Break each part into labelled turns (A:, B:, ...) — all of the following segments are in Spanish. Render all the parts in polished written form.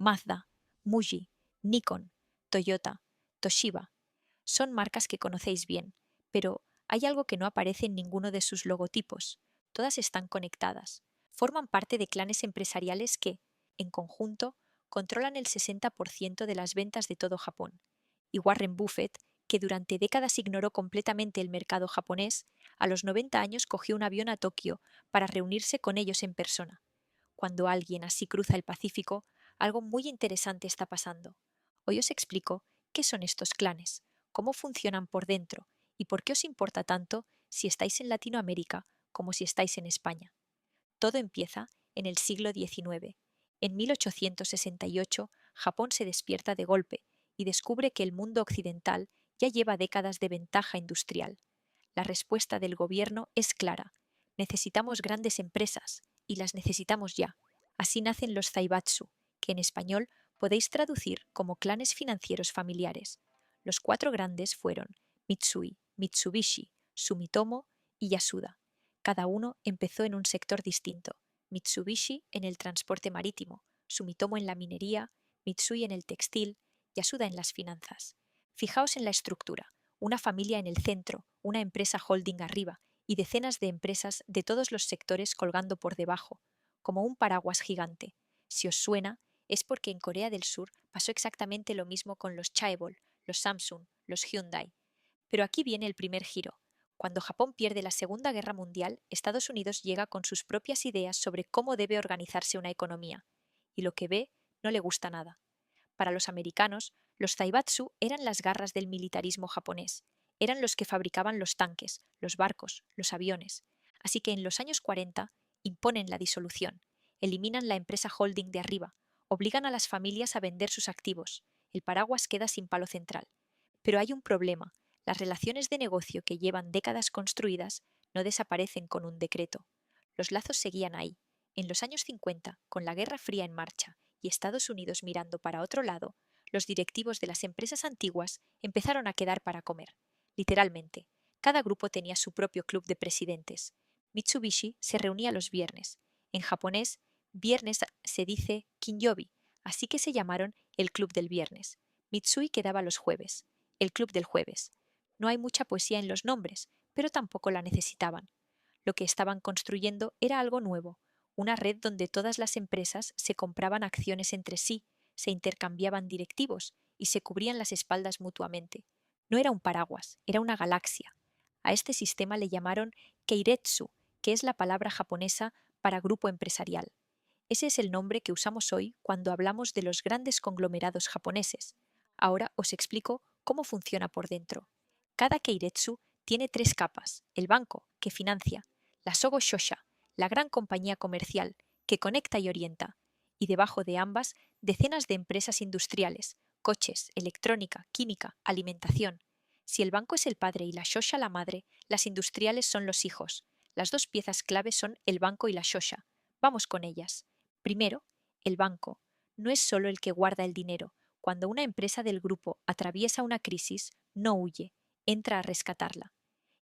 A: Mazda, Muji, Nikon, Toyota, Toshiba. Son marcas que conocéis bien, pero hay algo que no aparece en ninguno de sus logotipos. Todas están conectadas. Forman parte de clanes empresariales que, en conjunto, controlan el 60% de las ventas de todo Japón. Y Warren Buffett, que durante décadas ignoró completamente el mercado japonés, a los 90 años cogió un avión a Tokio para reunirse con ellos en persona. Cuando alguien así cruza el Pacífico, algo muy interesante está pasando. Hoy os explico qué son estos clanes, cómo funcionan por dentro y por qué os importa tanto si estáis en Latinoamérica como si estáis en España. Todo empieza en el siglo XIX. En 1868, Japón se despierta de golpe y descubre que el mundo occidental ya lleva décadas de ventaja industrial. La respuesta del gobierno es clara. Necesitamos grandes empresas y las necesitamos ya. Así nacen los Zaibatsu, que en español podéis traducir como clanes financieros familiares. Los cuatro grandes fueron Mitsui, Mitsubishi, Sumitomo y Yasuda. Cada uno empezó en un sector distinto. Mitsubishi en el transporte marítimo, Sumitomo en la minería, Mitsui en el textil, Yasuda en las finanzas. Fijaos en la estructura. Una familia en el centro, una empresa holding arriba y decenas de empresas de todos los sectores colgando por debajo, como un paraguas gigante. Si os suena, es porque en Corea del Sur pasó exactamente lo mismo con los Chaebol, los Samsung, los Hyundai. Pero aquí viene el primer giro. Cuando Japón pierde la Segunda Guerra Mundial, Estados Unidos llega con sus propias ideas sobre cómo debe organizarse una economía, y lo que ve no le gusta nada. Para los americanos, los Zaibatsu eran las garras del militarismo japonés. Eran los que fabricaban los tanques, los barcos, los aviones. Así que en los años 40 imponen la disolución, eliminan la empresa holding de arriba, obligan a las familias a vender sus activos. El paraguas queda sin palo central. Pero hay un problema. Las relaciones de negocio que llevan décadas construidas no desaparecen con un decreto. Los lazos seguían ahí. En los años 50, con la Guerra Fría en marcha y Estados Unidos mirando para otro lado, los directivos de las empresas antiguas empezaron a quedar para comer. Literalmente, cada grupo tenía su propio club de presidentes. Mitsubishi se reunía los viernes. En japonés, viernes se dice kinyobi, así que se llamaron el club del viernes. Mitsui quedaba los jueves, el club del jueves. No hay mucha poesía en los nombres, pero tampoco la necesitaban. Lo que estaban construyendo era algo nuevo, una red donde todas las empresas se compraban acciones entre sí, se intercambiaban directivos y se cubrían las espaldas mutuamente. No era un paraguas, era una galaxia. A este sistema le llamaron Keiretsu, que es la palabra japonesa para grupo empresarial. Ese es el nombre que usamos hoy cuando hablamos de los grandes conglomerados japoneses. Ahora os explico cómo funciona por dentro. Cada Keiretsu tiene tres capas: el banco, que financia; la Sogo Shosha, la gran compañía comercial, que conecta y orienta; y debajo de ambas, decenas de empresas industriales, coches, electrónica, química, alimentación. Si el banco es el padre y la Shosha la madre, las industriales son los hijos. Las dos piezas clave son el banco y la Shosha. Vamos con ellas. Primero, el banco. No es solo el que guarda el dinero. Cuando una empresa del grupo atraviesa una crisis, no huye, entra a rescatarla.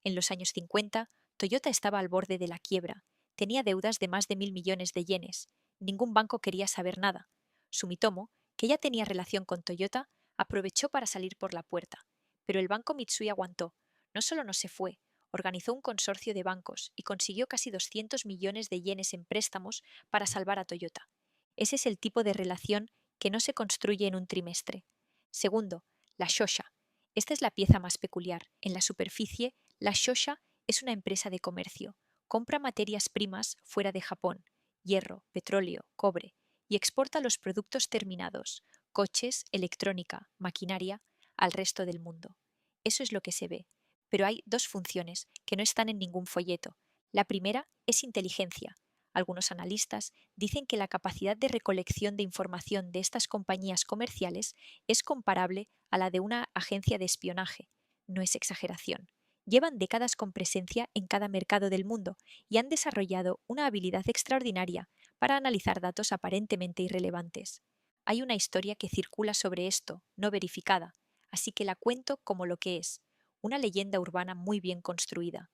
A: En los años 50, Toyota estaba al borde de la quiebra. Tenía deudas de más de 1.000 millones de yenes. Ningún banco quería saber nada. Sumitomo, que ya tenía relación con Toyota, aprovechó para salir por la puerta. Pero el banco Mitsui aguantó. No solo no se fue, organizó un consorcio de bancos y consiguió casi 200 millones de yenes en préstamos para salvar a Toyota. Ese es el tipo de relación que no se construye en un trimestre. Segundo, la Shosha. Esta es la pieza más peculiar. En la superficie, la Shosha es una empresa de comercio. Compra materias primas fuera de Japón, hierro, petróleo, cobre, y exporta los productos terminados, coches, electrónica, maquinaria, al resto del mundo. Eso es lo que se ve. Pero hay dos funciones que no están en ningún folleto. La primera es inteligencia. Algunos analistas dicen que la capacidad de recolección de información de estas compañías comerciales es comparable a la de una agencia de espionaje. No es exageración. Llevan décadas con presencia en cada mercado del mundo y han desarrollado una habilidad extraordinaria para analizar datos aparentemente irrelevantes. Hay una historia que circula sobre esto, no verificada, así que la cuento como lo que es, una leyenda urbana muy bien construida.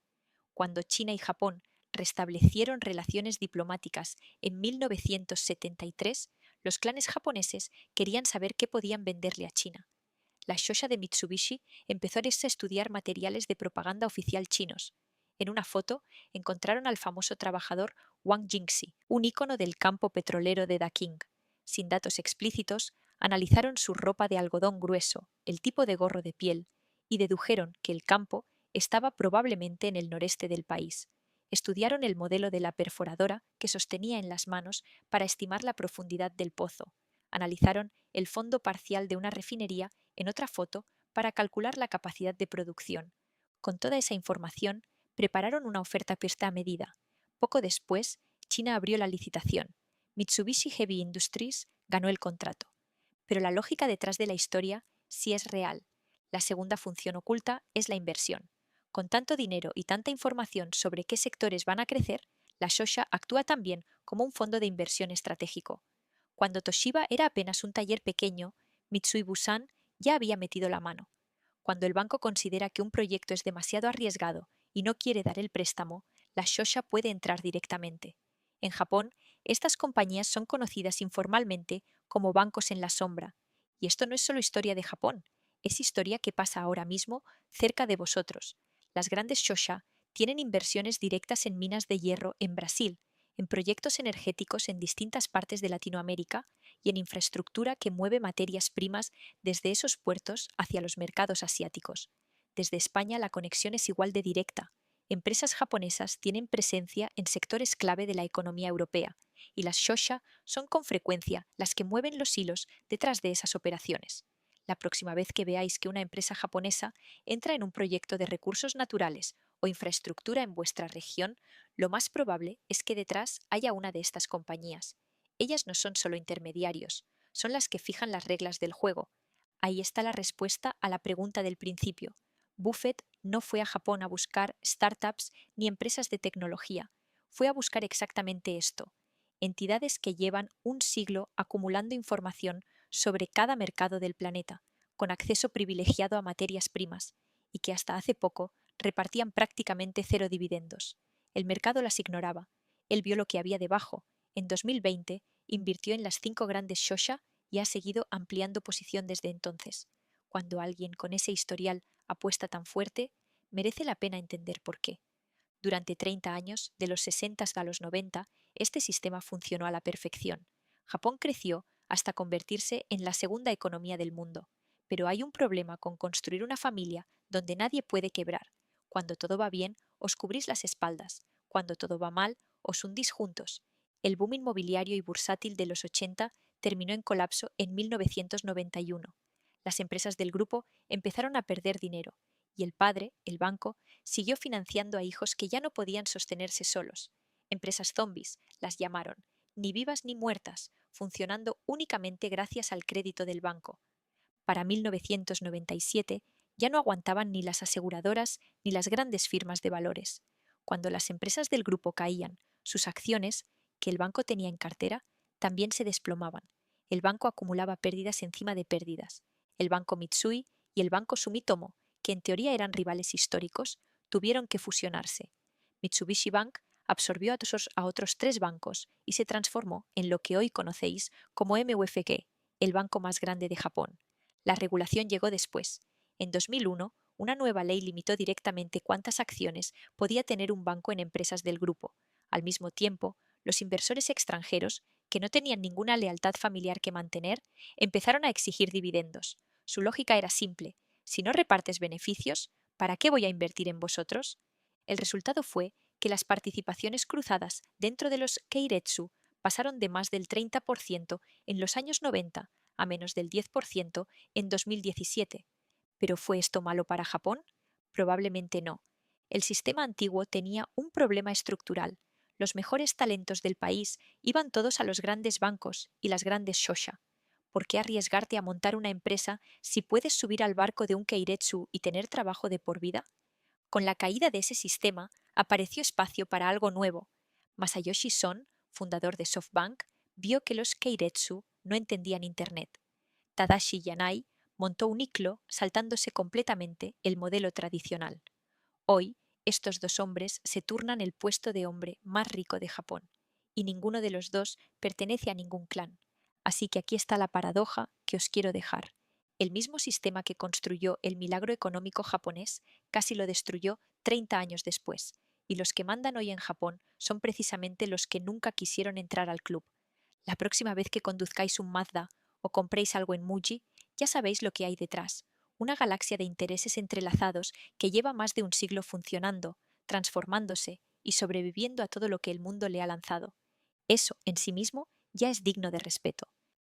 A: Cuando China y Japón restablecieron relaciones diplomáticas en 1973, Los clanes japoneses querían saber qué podían venderle a China. La Shosha de Mitsubishi empezó a estudiar materiales de propaganda oficial chinos. En una foto encontraron al famoso trabajador Wang Jingxi, un ícono del campo petrolero de Daqing. Sin datos explícitos, analizaron su ropa de algodón grueso, el tipo de gorro de piel, y dedujeron que el campo estaba probablemente en el noreste del país. Estudiaron el modelo de la perforadora que sostenía en las manos para estimar la profundidad del pozo. Analizaron el fondo parcial de una refinería en otra foto para calcular la capacidad de producción. Con toda esa información, prepararon una oferta puesta a medida. Poco después, China abrió la licitación. Mitsubishi Heavy Industries ganó el contrato. Pero la lógica detrás de la historia sí es real. La segunda función oculta es la inversión. Con tanto dinero y tanta información sobre qué sectores van a crecer, la Shosha actúa también como un fondo de inversión estratégico. Cuando Toshiba era apenas un taller pequeño, Mitsui Bussan ya había metido la mano. Cuando el banco considera que un proyecto es demasiado arriesgado y no quiere dar el préstamo, la Shosha puede entrar directamente. En Japón, estas compañías son conocidas informalmente como bancos en la sombra. Y esto no es solo historia de Japón, es historia que pasa ahora mismo cerca de vosotros. Las grandes Shosha tienen inversiones directas en minas de hierro en Brasil, en proyectos energéticos en distintas partes de Latinoamérica y en infraestructura que mueve materias primas desde esos puertos hacia los mercados asiáticos. Desde España la conexión es igual de directa. Empresas japonesas tienen presencia en sectores clave de la economía europea, y las Shosha son con frecuencia las que mueven los hilos detrás de esas operaciones. La próxima vez que veáis que una empresa japonesa entra en un proyecto de recursos naturales o infraestructura en vuestra región, lo más probable es que detrás haya una de estas compañías. Ellas no son solo intermediarios, son las que fijan las reglas del juego. Ahí está la respuesta a la pregunta del principio. Buffett no fue a Japón a buscar startups ni empresas de tecnología, fue a buscar exactamente esto: entidades que llevan un siglo acumulando información sobre cada mercado del planeta, con acceso privilegiado a materias primas, y que hasta hace poco repartían prácticamente cero dividendos. El mercado las ignoraba. Él vio lo que había debajo. En 2020 invirtió en las 5 grandes Shosha y ha seguido ampliando posición desde entonces. Cuando alguien con ese historial apuesta tan fuerte, merece la pena entender por qué. Durante 30 años, de los 60 a los 90, este sistema funcionó a la perfección. Japón creció hasta convertirse en la segunda economía del mundo. Pero hay un problema con construir una familia donde nadie puede quebrar. Cuando todo va bien, os cubrís las espaldas. Cuando todo va mal, os hundís juntos. El boom inmobiliario y bursátil de los 80 terminó en colapso en 1991. Las empresas del grupo empezaron a perder dinero, y el padre, el banco, siguió financiando a hijos que ya no podían sostenerse solos. Empresas zombies las llamaron, ni vivas ni muertas, funcionando únicamente gracias al crédito del banco. Para 1997 ya no aguantaban ni las aseguradoras ni las grandes firmas de valores. Cuando las empresas del grupo caían, sus acciones, que el banco tenía en cartera, también se desplomaban. El banco acumulaba pérdidas encima de pérdidas. El banco Mitsui y el banco Sumitomo, que en teoría eran rivales históricos, tuvieron que fusionarse. Mitsubishi Bank absorbió a otros 3 bancos y se transformó en lo que hoy conocéis como MUFG, el banco más grande de Japón. La regulación llegó después. En 2001, una nueva ley limitó directamente cuántas acciones podía tener un banco en empresas del grupo. Al mismo tiempo, los inversores extranjeros, que no tenían ninguna lealtad familiar que mantener, empezaron a exigir dividendos. Su lógica era simple: si no repartes beneficios, ¿para qué voy a invertir en vosotros? El resultado fue que las participaciones cruzadas dentro de los Keiretsu pasaron de más del 30% en los años 90 a menos del 10% en 2017. ¿Pero fue esto malo para Japón? Probablemente no. El sistema antiguo tenía un problema estructural. Los mejores talentos del país iban todos a los grandes bancos y las grandes Shosha. ¿Por qué arriesgarte a montar una empresa si puedes subir al barco de un Keiretsu y tener trabajo de por vida? Con la caída de ese sistema, apareció espacio para algo nuevo. Masayoshi Son, fundador de SoftBank, vio que los Keiretsu no entendían Internet. Tadashi Yanai montó un ICLO saltándose completamente el modelo tradicional. Hoy, estos 2 hombres se turnan el puesto de hombre más rico de Japón, y ninguno de los dos pertenece a ningún clan. Así que aquí está la paradoja que os quiero dejar. El mismo sistema que construyó el milagro económico japonés casi lo destruyó 30 años después, y los que mandan hoy en Japón son precisamente los que nunca quisieron entrar al club. La próxima vez que conduzcáis un Mazda o compréis algo en Muji, ya sabéis lo que hay detrás, una galaxia de intereses entrelazados que lleva más de un siglo funcionando, transformándose y sobreviviendo a todo lo que el mundo le ha lanzado. Eso, en sí mismo, ya es digno de respeto.